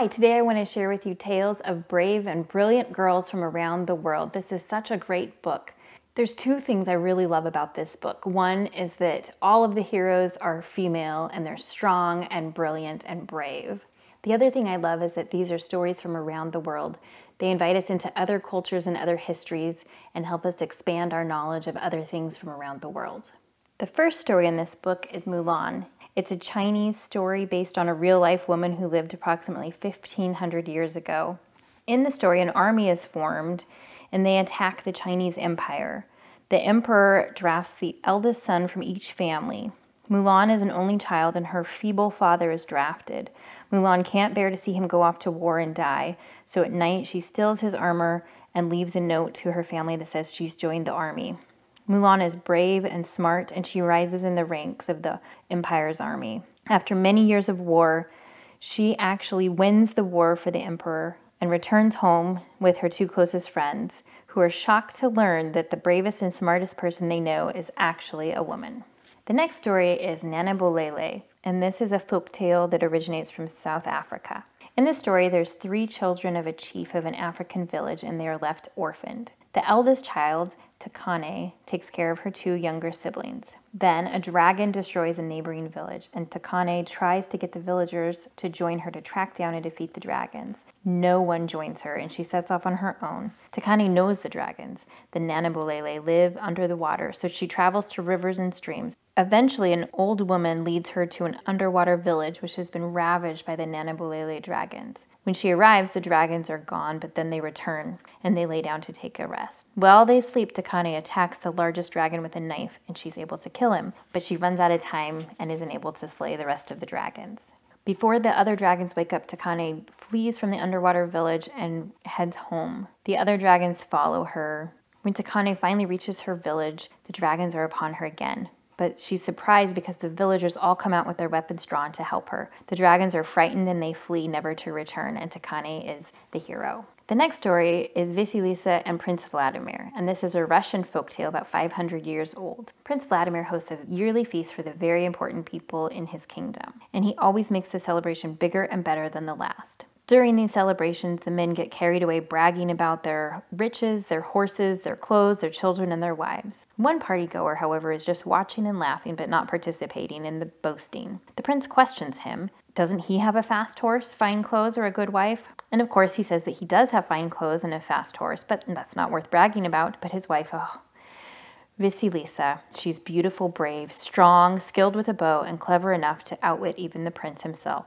Hi, today I want to share with you tales of brave and brilliant girls from around the world. This is such a great book. There's two things I really love about this book. One is that all of the heroes are female and they're strong and brilliant and brave. The other thing I love is that these are stories from around the world. They invite us into other cultures and other histories and help us expand our knowledge of other things from around the world. The first story in this book is Mulan. It's a Chinese story based on a real-life woman who lived approximately 1,500 years ago. In the story, an army is formed, and they attack the Chinese Empire. The emperor drafts the eldest son from each family. Mulan is an only child, and her feeble father is drafted. Mulan can't bear to see him go off to war and die, so at night she steals his armor and leaves a note to her family that says she's joined the army. Mulan is brave and smart, and she rises in the ranks of the Empire's army. After many years of war, she actually wins the war for the emperor and returns home with her two closest friends, who are shocked to learn that the bravest and smartest person they know is actually a woman. The next story is Nanabolele, and this is a folk tale that originates from South Africa. In this story, there's 3 children of a chief of an African village, and they are left orphaned. The eldest child, Takane, takes care of her 2 younger siblings. Then a dragon destroys a neighboring village, and Takane tries to get the villagers to join her to track down and defeat the dragons. No one joins her, and she sets off on her own. Takane knows the dragons. The Nanabolele live under the water, so she travels to rivers and streams. Eventually, an old woman leads her to an underwater village which has been ravaged by the Nanabolele dragons. When she arrives, the dragons are gone, but then they return, and they lay down to take a rest. While they sleep, Takane attacks the largest dragon with a knife, and she's able to kill him, but she runs out of time and isn't able to slay the rest of the dragons. Before the other dragons wake up, Takane flees from the underwater village and heads home. The other dragons follow her. When Takane finally reaches her village, the dragons are upon her again. But she's surprised because the villagers all come out with their weapons drawn to help her. The dragons are frightened and they flee, never to return, and Takane is the hero. The next story is Vasilisa and Prince Vladimir, and this is a Russian folktale about 500 years old. Prince Vladimir hosts a yearly feast for the very important people in his kingdom, and he always makes the celebration bigger and better than the last. During these celebrations, the men get carried away bragging about their riches, their horses, their clothes, their children, and their wives. One partygoer, however, is just watching and laughing but not participating in the boasting. The prince questions him. Doesn't he have a fast horse, fine clothes, or a good wife? And of course he says that he does have fine clothes and a fast horse, but that's not worth bragging about. But his wife, Vasilisa, she's beautiful, brave, strong, skilled with a bow, and clever enough to outwit even the prince himself.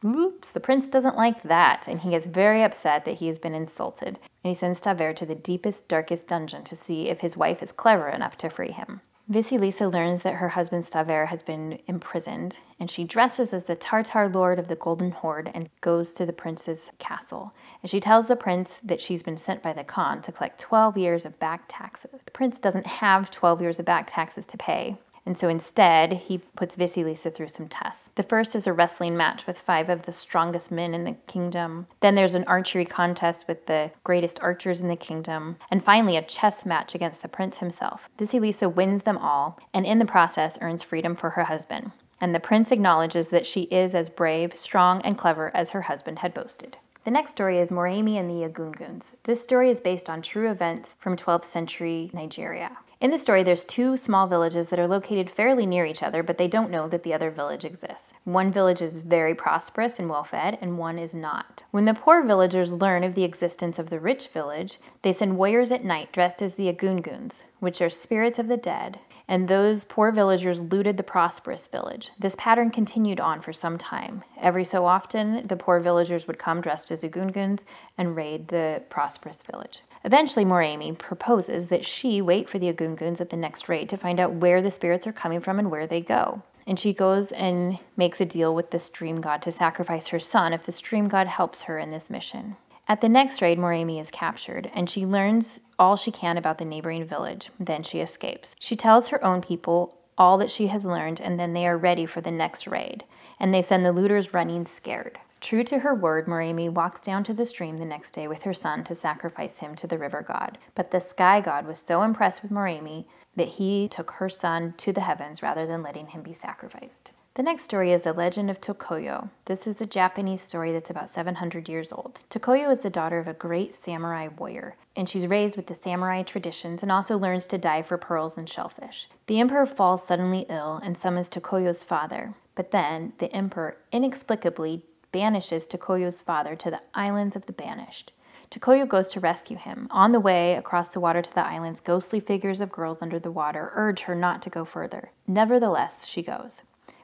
Oops, the prince doesn't like that, and he gets very upset that he has been insulted, and he sends Taver to the deepest, darkest dungeon to see if his wife is clever enough to free him. Vasilisa learns that her husband Taver has been imprisoned, and she dresses as the Tartar lord of the Golden Horde and goes to the prince's castle. And she tells the prince that she's been sent by the Khan to collect 12 years of back taxes. The prince doesn't have 12 years of back taxes to pay, and so instead, he puts Vasilisa through some tests. The first is a wrestling match with 5 of the strongest men in the kingdom. Then there's an archery contest with the greatest archers in the kingdom. And finally, a chess match against the prince himself. Vasilisa wins them all, and in the process earns freedom for her husband. And the prince acknowledges that she is as brave, strong, and clever as her husband had boasted. The next story is Moremi and the Egunguns. This story is based on true events from 12th century Nigeria. In the story, there's 2 small villages that are located fairly near each other, but they don't know that the other village exists. One village is very prosperous and well-fed, and one is not. When the poor villagers learn of the existence of the rich village, they send warriors at night dressed as the Egunguns, which are spirits of the dead, and those poor villagers looted the prosperous village. This pattern continued on for some time. Every so often, the poor villagers would come dressed as Egunguns and raid the prosperous village. Eventually, Moremi proposes that she wait for the Egunguns at the next raid to find out where the spirits are coming from and where they go. And she goes and makes a deal with the stream god to sacrifice her son if the stream god helps her in this mission. At the next raid, Moremi is captured, and she learns all she can about the neighboring village. Then she escapes. She tells her own people all that she has learned, and then they are ready for the next raid. And they send the looters running scared. True to her word, Murami walks down to the stream the next day with her son to sacrifice him to the river god. But the sky god was so impressed with Murami that he took her son to the heavens rather than letting him be sacrificed. The next story is The Legend of Tokoyo. This is a Japanese story that's about 700 years old. Tokoyo is the daughter of a great samurai warrior, and she's raised with the samurai traditions and also learns to dive for pearls and shellfish. The emperor falls suddenly ill and summons Tokoyo's father, but then the emperor inexplicably banishes Tokoyo's father to the Islands of the Banished. Tokoyo goes to rescue him. On the way across the water to the islands, ghostly figures of girls under the water urge her not to go further. Nevertheless, she goes.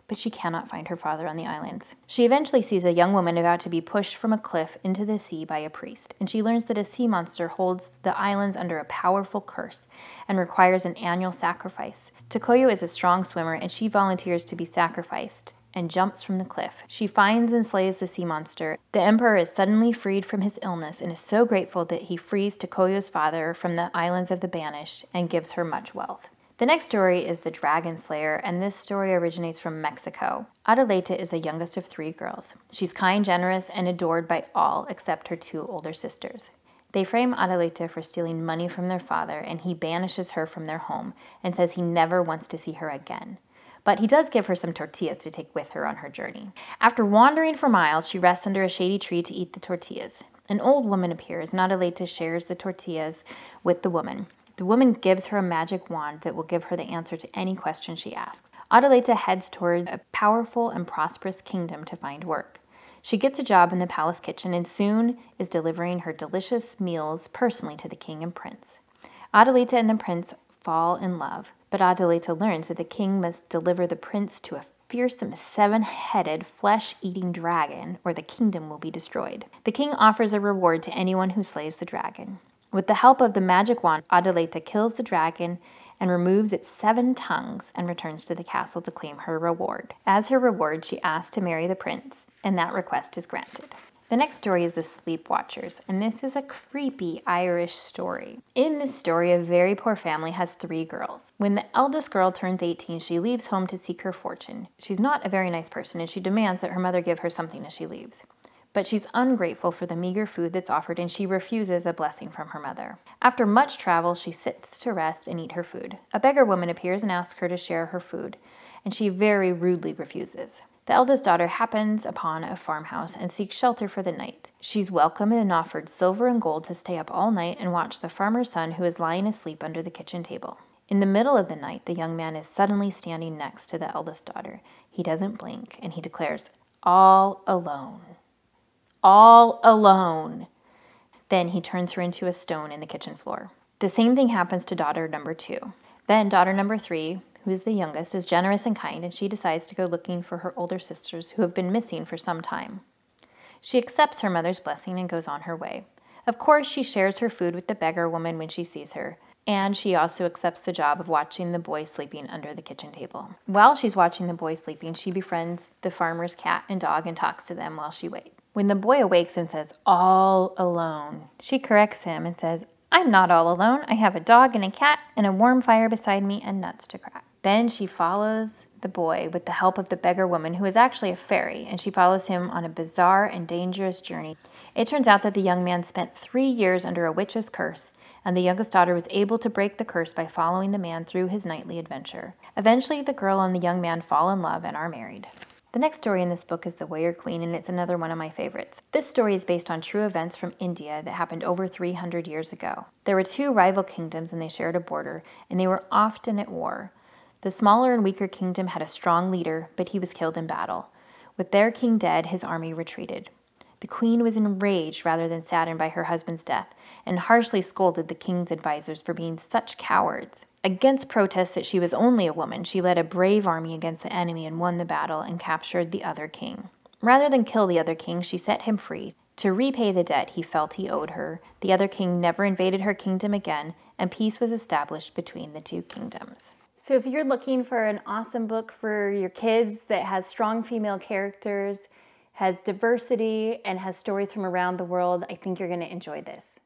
But she cannot find her father on the islands. She eventually sees a young woman about to be pushed from a cliff into the sea by a priest, and she learns that a sea monster holds the islands under a powerful curse and requires an annual sacrifice. Tokoyo is a strong swimmer, and she volunteers to be sacrificed and jumps from the cliff. She finds and slays the sea monster. The emperor is suddenly freed from his illness and is so grateful that he frees Tokoyo's father from the Islands of the Banished and gives her much wealth. The next story is The Dragon Slayer, and this story originates from Mexico. Adelita is the youngest of 3 girls. She's kind, generous, and adored by all except her 2 older sisters. They frame Adelita for stealing money from their father, and he banishes her from their home and says he never wants to see her again. But he does give her some tortillas to take with her on her journey. After wandering for miles, she rests under a shady tree to eat the tortillas. An old woman appears, and Adelita shares the tortillas with the woman. The woman gives her a magic wand that will give her the answer to any question she asks. Adelita heads toward a powerful and prosperous kingdom to find work. She gets a job in the palace kitchen and soon is delivering her delicious meals personally to the king and prince. Adelita and the prince fall in love, but Adelita learns that the king must deliver the prince to a fearsome 7-headed flesh-eating dragon or the kingdom will be destroyed. The king offers a reward to anyone who slays the dragon. With the help of the magic wand, Adelita kills the dragon and removes its 7 tongues and returns to the castle to claim her reward. As her reward, she asks to marry the prince, and that request is granted. The next story is The Sleepwatchers, and this is a creepy Irish story. In this story, a very poor family has 3 girls. When the eldest girl turns 18, she leaves home to seek her fortune. She's not a very nice person, and she demands that her mother give her something as she leaves. But she's ungrateful for the meager food that's offered, and she refuses a blessing from her mother. After much travel, she sits to rest and eat her food. A beggar woman appears and asks her to share her food, and she very rudely refuses. The eldest daughter happens upon a farmhouse and seeks shelter for the night. She's welcomed and offered silver and gold to stay up all night and watch the farmer's son who is lying asleep under the kitchen table. In the middle of the night, the young man is suddenly standing next to the eldest daughter. He doesn't blink, and he declares, "All alone. All alone." Then he turns her into a stone in the kitchen floor. The same thing happens to daughter number 2. Then daughter number 3, who is the youngest, is generous and kind, and she decides to go looking for her older sisters who have been missing for some time. She accepts her mother's blessing and goes on her way. Of course, she shares her food with the beggar woman when she sees her, and she also accepts the job of watching the boy sleeping under the kitchen table. While she's watching the boy sleeping, she befriends the farmer's cat and dog and talks to them while she waits. When the boy awakes and says, "all alone," she corrects him and says, "I'm not all alone. I have a dog and a cat and a warm fire beside me and nuts to crack." Then she follows the boy with the help of the beggar woman, who is actually a fairy, and she follows him on a bizarre and dangerous journey. It turns out that the young man spent 3 years under a witch's curse, and the youngest daughter was able to break the curse by following the man through his nightly adventure. Eventually, the girl and the young man fall in love and are married. The next story in this book is The Warrior Queen, and it's another one of my favorites. This story is based on true events from India that happened over 300 years ago. There were 2 rival kingdoms and they shared a border, and they were often at war. The smaller and weaker kingdom had a strong leader, but he was killed in battle. With their king dead, his army retreated. The queen was enraged rather than saddened by her husband's death, and harshly scolded the king's advisors for being such cowards. Against protests that she was only a woman, she led a brave army against the enemy and won the battle and captured the other king. Rather than kill the other king, she set him free. To repay the debt he felt he owed her, the other king never invaded her kingdom again, and peace was established between the 2 kingdoms. So if you're looking for an awesome book for your kids that has strong female characters, has diversity, and has stories from around the world, I think you're going to enjoy this.